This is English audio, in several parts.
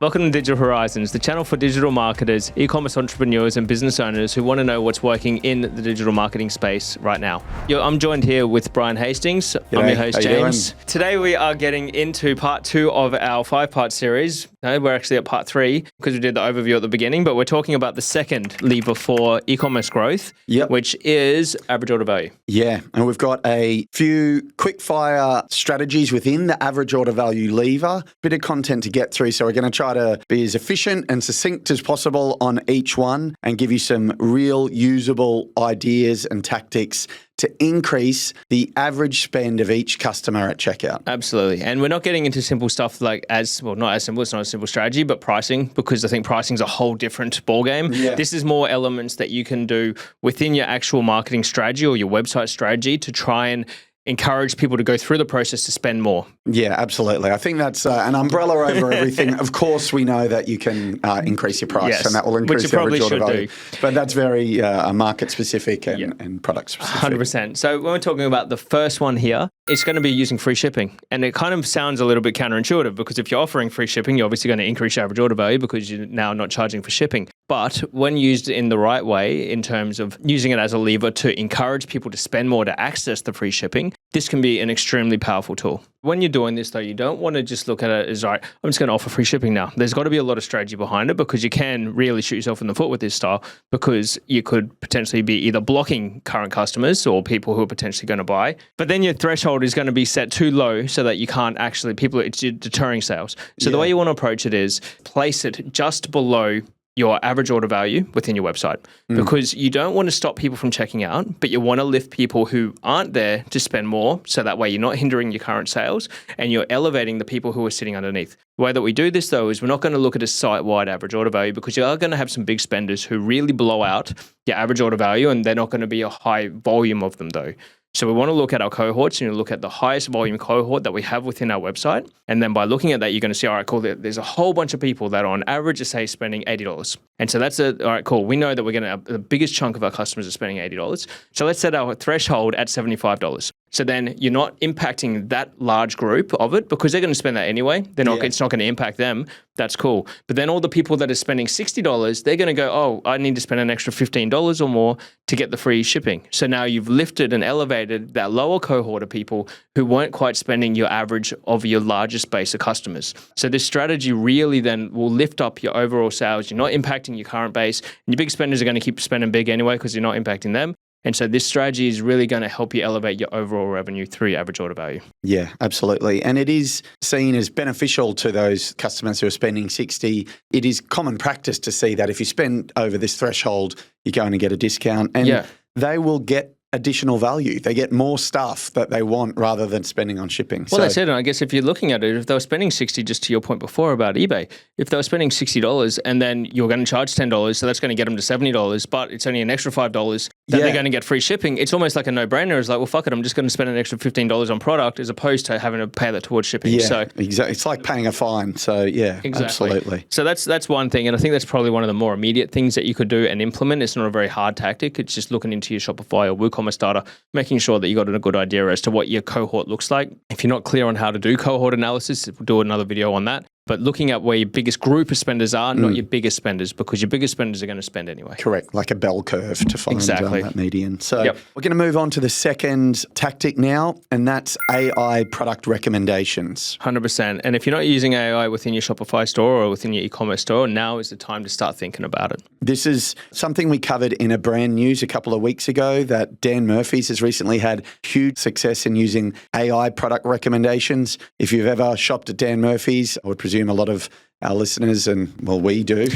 Welcome to Digital Horizons, the channel for digital marketers, e-commerce entrepreneurs and business owners who want to know what's working in the digital marketing space right now. I'm joined here with Brian Hastings. G'day. I'm your host, How you James. doing? Today we are getting into part 2 of our 5-part series. No, we're actually at part 3 because we did the overview at the beginning, but we're talking about the second lever for e-commerce growth, which is average order value. Yeah, and we've got a few quick fire strategies within the average order value lever. Bit of content to get through, so we're going to try to be as efficient and succinct as possible on each one and give you some real usable ideas and tactics to increase the average spend of each customer at checkout. Absolutely. And we're not getting into simple stuff like not as simple, it's not a simple strategy, but pricing, because I think pricing is a whole different ballgame. Yeah. This is more elements that you can do within your actual marketing strategy or your website strategy to try and encourage people to go through the process to spend more. Yeah, absolutely. I think that's an umbrella over everything. Of course, we know that you can increase your price, and that will increase the average order value. But that's very market specific and product specific. 100%. So when we're talking about the first one here, it's going to be using free shipping. And it kind of sounds a little bit counterintuitive because if you're offering free shipping, you're obviously going to increase your average order value because you're now not charging for shipping. But when used in the right way, in terms of using it as a lever to encourage people to spend more to access the free shipping, this can be an extremely powerful tool. When you're doing this, though, you don't want to just look at it as, all right, I'm just going to offer free shipping now. There's got to be a lot of strategy behind it because you can really shoot yourself in the foot with this style because you could potentially be either blocking current customers or people who are potentially going to buy. But then your threshold is going to be set too low so that you can't actually, it's deterring sales. So the way you want to approach it is place it just below your average order value within your website because you don't want to stop people from checking out, but you want to lift people who aren't there to spend more. So that way you're not hindering your current sales and you're elevating the people who are sitting underneath. The way that we do this though is we're not going to look at a site-wide average order value because you are going to have some big spenders who really blow out your average order value and they're not going to be a high volume of them though. So we want to look at our cohorts and you look at the highest volume cohort that we have within our website. And then by looking at that, you're going to see, all right, cool, there's a whole bunch of people that are on average are, say, spending $80. And so that's all right, cool. We know that we're going to have the biggest chunk of our customers are spending $80. So let's set our threshold at $75. So then you're not impacting that large group of it because they're going to spend that anyway. It's not going to impact them. That's cool. But then all the people that are spending $60, they're going to go, oh, I need to spend an extra $15 or more to get the free shipping. So now you've lifted and elevated that lower cohort of people who weren't quite spending your average of your largest base of customers. So this strategy really then will lift up your overall sales. You're not impacting your current base. And your big spenders are going to keep spending big anyway because you're not impacting them. And so this strategy is really going to help you elevate your overall revenue through your average order value. Yeah, absolutely. And it is seen as beneficial to those customers who are spending 60. It is common practice to see that if you spend over this threshold, you're going to get a discount and they will get additional value. They get more stuff that they want rather than spending on shipping. Well, that's it. And I guess if you're looking at it, if they were spending $60, just to your point before about eBay, if they were spending $60 and then you're going to charge $10, so that's going to get them to $70, but it's only an extra $5 that they're going to get free shipping, it's almost like a no-brainer. It's like, well, fuck it, I'm just going to spend an extra $15 on product as opposed to having to pay that towards shipping. Yeah, so, exactly. It's like paying a fine. So yeah, absolutely. So that's one thing. And I think that's probably one of the more immediate things that you could do and implement. It's not a very hard tactic. It's just looking into your Shopify or WooCommerce data, making sure that you got a good idea as to what your cohort looks like. If you're not clear on how to do cohort analysis, we'll do another video on that. But looking at where your biggest group of spenders are, not your biggest spenders, because your biggest spenders are going to spend anyway. Correct, like a bell curve to find that median. So we're going to move on to the second tactic now, and that's AI product recommendations. 100%. And if you're not using AI within your Shopify store or within your e-commerce store, now is the time to start thinking about it. This is something we covered in a brand news a couple of weeks ago that Dan Murphy's has recently had huge success in using AI product recommendations. If you've ever shopped at Dan Murphy's, I would presume a lot of our listeners, and well, we do,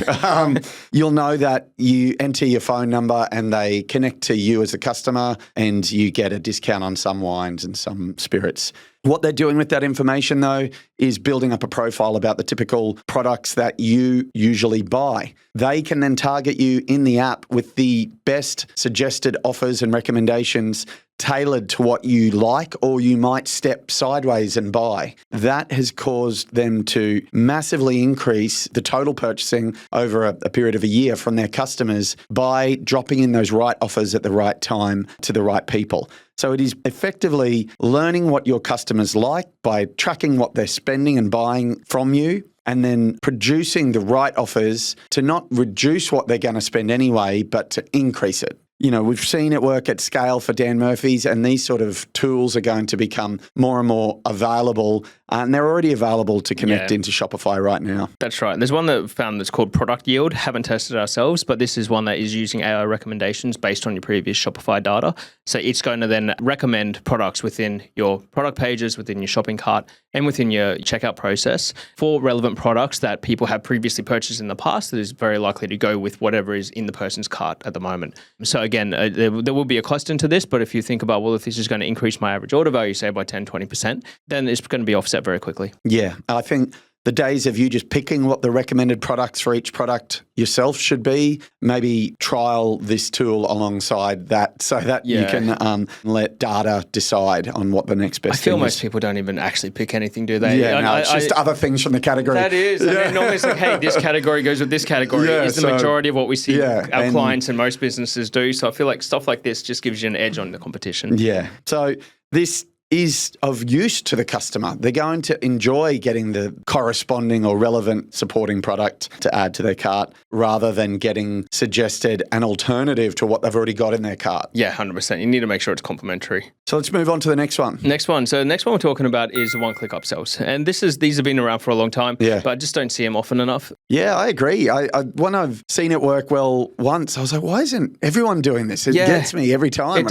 you'll know that you enter your phone number and they connect to you as a customer and you get a discount on some wines and some spirits. What they're doing with that information, though, is building up a profile about the typical products that you usually buy. They can then target you in the app with the best suggested offers and recommendations tailored to what you like or you might step sideways and buy. That has caused them to massively increase increase the total purchasing over a period of a year from their customers by dropping in those right offers at the right time to the right people. So it is effectively learning what your customers like by tracking what they're spending and buying from you, and then producing the right offers to not reduce what they're going to spend anyway, but to increase it. You know, we've seen it work at scale for Dan Murphy's, and these sort of tools are going to become more and more available, and they're already available to connect into Shopify right now. That's right. There's one that we found that's called Product Yield. Haven't tested it ourselves, but this is one that is using AI recommendations based on your previous Shopify data. So it's going to then recommend products within your product pages, within your shopping cart, and within your checkout process for relevant products that people have previously purchased in the past that is very likely to go with whatever is in the person's cart at the moment. So again, there will be a cost into this, but if you think about, well, if this is going to increase my average order value, say by 10, 20%, then it's going to be offset very quickly. Yeah, I think the days of you just picking what the recommended products for each product yourself should be, maybe trial this tool alongside that so that you can let data decide on what the next best thing is. I feel most people don't even actually pick anything, do they? Yeah, it's just other things from the category. That is. And then normally it's like, hey, this category goes with this category. Is the majority of what we see our clients and most businesses do. So I feel like stuff like this just gives you an edge on the competition. Yeah. So this is of use to the customer. They're going to enjoy getting the corresponding or relevant supporting product to add to their cart rather than getting suggested an alternative to what they've already got in their cart. Yeah, 100%. You need to make sure it's complementary. So let's move on to the next one. Next one. So the next one we're talking about is one-click upsells. And these have been around for a long time, but I just don't see them often enough. Yeah, I agree. When I've seen it work well once, I was like, why isn't everyone doing this? It gets me every time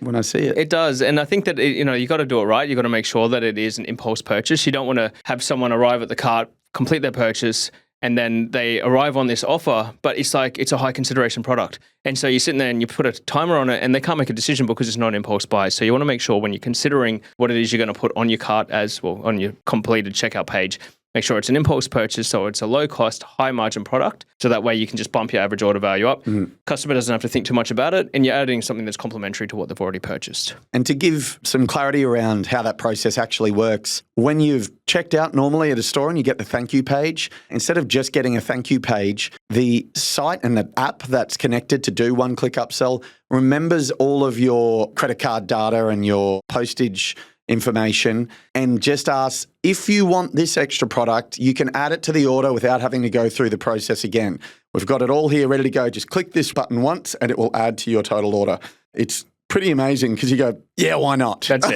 when I see it. It does. And I think that, you got to do it right. You got to make sure that it is an impulse purchase. You don't want to have someone arrive at the cart, complete their purchase, and then they arrive on this offer, but it's like it's a high consideration product. And so you're sitting there and you put a timer on it and they can't make a decision because it's not an impulse buy. So you want to make sure when you're considering what it is you're going to put on your cart on your completed checkout page, make sure it's an impulse purchase, so it's a low-cost, high-margin product, so that way you can just bump your average order value up. Customer doesn't have to think too much about it, and you're adding something that's complementary to what they've already purchased. And to give some clarity around how that process actually works, when you've checked out normally at a store and you get the thank you page, instead of just getting a thank you page, the site and the app that's connected to do one-click upsell remembers all of your credit card data and your postage information and just asks, if you want this extra product, you can add it to the order without having to go through the process again. We've got it all here ready to go. Just click this button once and it will add to your total order. It's pretty amazing because you go, yeah, why not? That's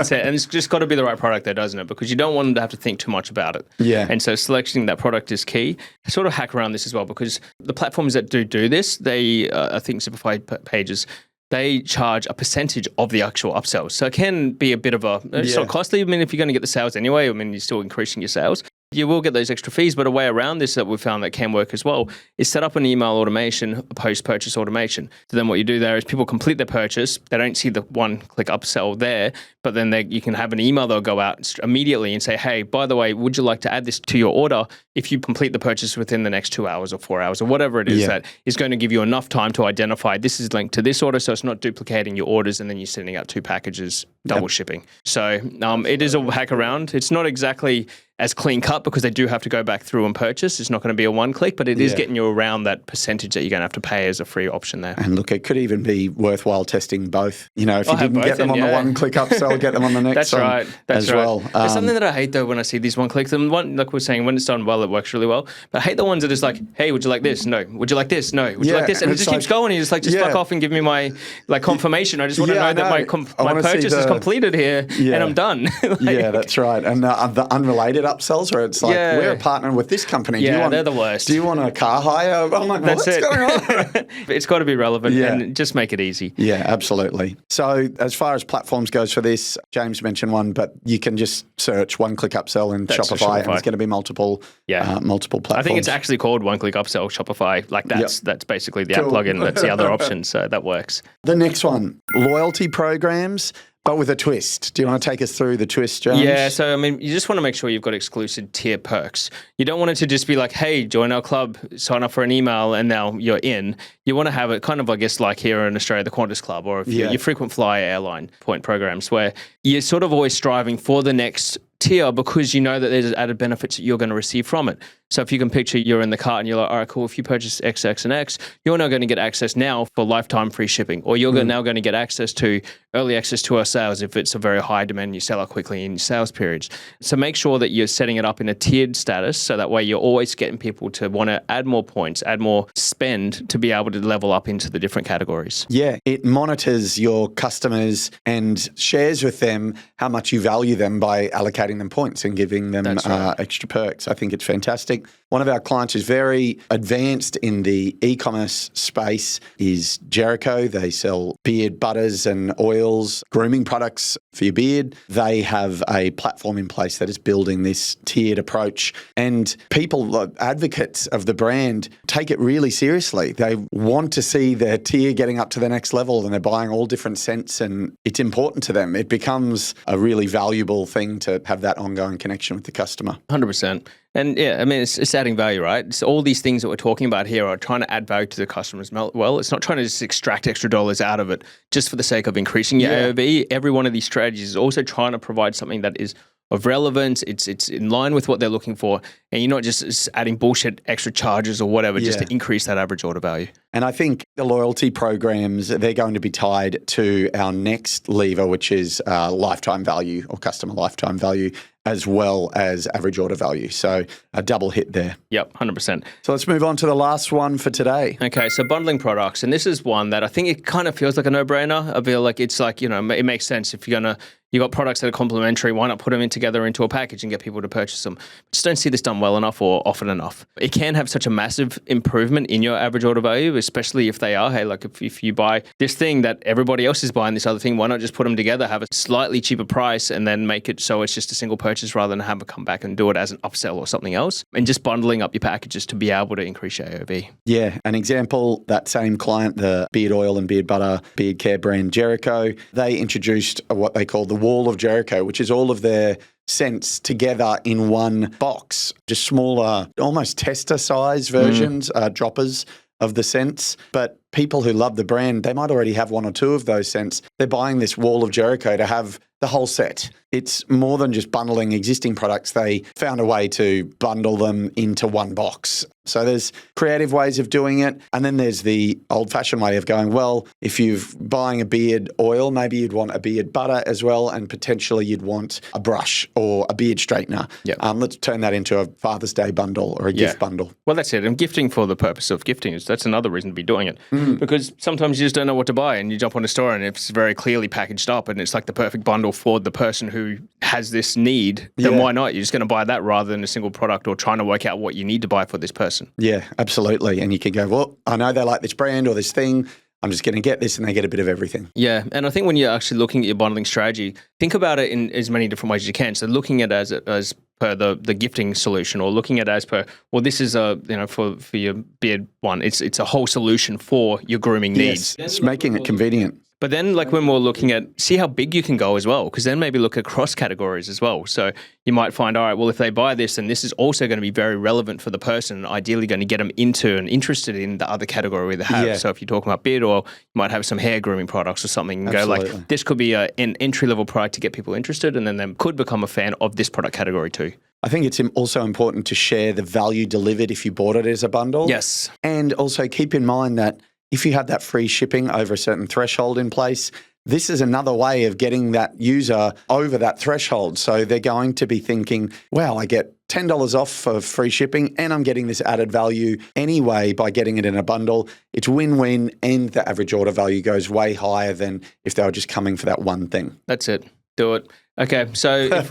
it. And it's just got to be the right product there, doesn't it? Because you don't want them to have to think too much about it. Yeah. And so selecting that product is key. I sort of hack around this as well because the platforms that do this, they, I think Simplify Pages, they charge a percentage of the actual upsells. So it can be a bit of it's not costly. I mean, if you're going to get the sales anyway, I mean, you're still increasing your sales. You will get those extra fees, but a way around this that we found that can work as well is set up an email automation, a post-purchase automation. So then what you do there is people complete their purchase. They don't see the one-click upsell there, but then you can have an email that'll go out immediately and say, hey, by the way, would you like to add this to your order if you complete the purchase within the next 2 hours or 4 hours or whatever it is that is going to give you enough time to identify this is linked to this order, so it's not duplicating your orders and then you're sending out 2 packages, double shipping. So it is a hack around. It's not exactly as clean cut because they do have to go back through and purchase. It's not going to be a one click, but it is getting you around that percentage that you're going to have to pay as a free option there. And look, it could even be worthwhile testing both. You know, if you didn't get them on the one click upsell, get them on the next one as well. There's something that I hate though when I see these one clicks. And one, like we're saying, when it's done well, it works really well. But I hate the ones that is like, hey, would you like this? No. Would you like this? No. Would you like this? And it just keeps going. You're just fuck off and give me my confirmation. I just want to know that my purchase is completed here and I'm done. Yeah, that's right. And the unrelated upsells where it's like, we're a partner with this company. They're the worst. Do you want a car hire? I'm like, what's going on? It's got to be relevant and just make it easy. Yeah, absolutely. So as far as platforms goes for this, James mentioned one, but you can just search one-click upsell in Shopify and it's going to be multiple platforms. I think it's actually called one-click upsell Shopify. Like that's basically the app plugin. That's the other option. So that works. The next one, loyalty programs, but with a twist. Do you want to take us through the twist, James? Yeah, so I mean, you just want to make sure you've got exclusive tier perks. You don't want it to just be like, hey, join our club, sign up for an email, and now you're in. You want to have it kind of, I guess, like here in Australia, the Qantas Club, or if your frequent flyer airline point programs, where you're sort of always striving for the next tier because you know that there's added benefits that you're going to receive from it. So if you can picture you're in the cart and you're like, all right, cool, if you purchase X, X, and X, you're now going to get access now for lifetime free shipping, or you're now going to get access to early access to our sales if it's a very high demand and you sell it quickly in your sales periods. So make sure that you're setting it up in a tiered status so that way you're always getting people to want to add more points, add more spend to be able to level up into the different categories. Yeah, it monitors your customers and shares with them how much you value them by allocating them points and giving them extra perks. I think it's fantastic. One of our clients is very advanced in the e-commerce space is Jericho. They sell beard butters and oils, grooming products for your beard. They have a platform in place that is building this tiered approach. And people, advocates of the brand, take it really seriously. They want to see their tier getting up to the next level and they're buying all different scents and it's important to them. It becomes a really valuable thing to have that ongoing connection with the customer. 100%. And yeah, I mean, it's adding value, right? So all these things that we're talking about here are trying to add value to the customers. Well, it's not trying to just extract extra dollars out of it just for the sake of increasing your AOV. Every one of these strategies is also trying to provide something that is of relevance. It's in line with what they're looking for. And you're not just adding bullshit extra charges or whatever just to increase that average order value. And I think the loyalty programs, they're going to be tied to our next lever, which is lifetime value or customer lifetime value, as well as average order value. So a double hit there. Yep, 100%. So let's move on to the last one for today. Okay, so bundling products. And this is one that I think it kind of feels like a no-brainer. I feel like it's like, it makes sense if you've got products that are complementary, why not put them in together into a package and get people to purchase them? Just don't see this done well enough or often enough. It can have such a massive improvement in your average order value, especially if they are, hey, like if you buy this thing that everybody else is buying this other thing, why not just put them together, have a slightly cheaper price and then make it so it's just a single purchase rather than have it come back and do it as an upsell or something else, and just bundling up your packages to be able to increase your AOV. Yeah, an example, that same client, the beard oil and beard butter, beard care brand Jericho, they introduced what they call the Wall of Jericho, which is all of their scents together in one box, just smaller, almost tester size versions, droppers of the scents. But people who love the brand, they might already have one or two of those scents. They're buying this Wall of Jericho to have the whole set. It's more than just bundling existing products. They found a way to bundle them into one box. So there's creative ways of doing it. And then there's the old-fashioned way of going, well, if you're buying a beard oil, maybe you'd want a beard butter as well, and potentially you'd want a brush or a beard straightener. Yep. Let's turn that into a Father's Day bundle or a gift bundle. Well, that's it. And gifting for the purpose of gifting, that's another reason to be doing it. Because sometimes you just don't know what to buy and you jump on a store and it's very clearly packaged up and it's like the perfect bundle for the person who has this need, then why not? You're just going to buy that rather than a single product or trying to work out what you need to buy for this person. Yeah, absolutely. And you can go, well, I know they like this brand or this thing. I'm just going to get this, and they get a bit of everything. Yeah. And I think when you're actually looking at your bundling strategy, think about it in as many different ways as you can. So looking at it as per the gifting solution, or looking at it as per, well, this is for your beard one, it's a whole solution for your grooming needs. It's making it convenient. But then like when we're looking at, see how big you can go as well, because then maybe look across categories as well. So you might find, all right, well, if they buy this, then this is also going to be very relevant for the person and ideally going to get them into and interested in the other category they have. Yeah. So if you're talking about beard oil, you might have some hair grooming products or something and go like, this could be an entry-level product to get people interested, and then they could become a fan of this product category too. I think it's also important to share the value delivered if you bought it as a bundle. Yes. And also keep in mind that if you have that free shipping over a certain threshold in place, this is another way of getting that user over that threshold. So they're going to be thinking, wow, I get $10 off for free shipping and I'm getting this added value anyway by getting it in a bundle. It's win-win, and the average order value goes way higher than if they were just coming for that one thing. That's it. Do it. Okay, so if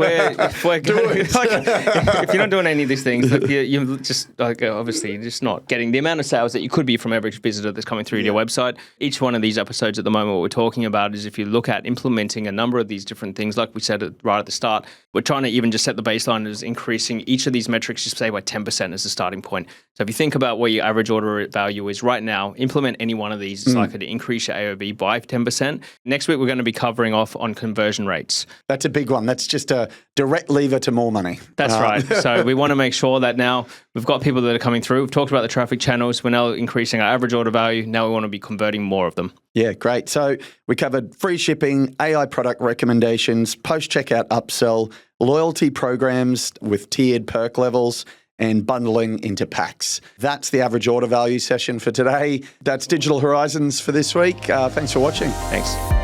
we're going, if you're not doing any of these things, like you're just obviously you're just not getting the amount of sales that you could be from every visitor that's coming through to your website. Each one of these episodes at the moment, what we're talking about is if you look at implementing a number of these different things, like we said right at the start, we're trying to even just set the baseline as increasing each of these metrics, just say by 10% as a starting point. So if you think about where your average order value is right now, implement any one of these. It's likely to increase your AOV by 10%. Next week, we're going to be covering off on conversion rates. That's a big one. That's just a direct lever to more money. That's right. So we want to make sure that now we've got people that are coming through. We've talked about the traffic channels. We're now increasing our average order value. Now we want to be converting more of them. Yeah, great. So we covered free shipping, AI product recommendations, post-checkout upsell, loyalty programs with tiered perk levels, and bundling into packs. That's the average order value session for today. That's Digital Horizons for this week. Thanks for watching. Thanks.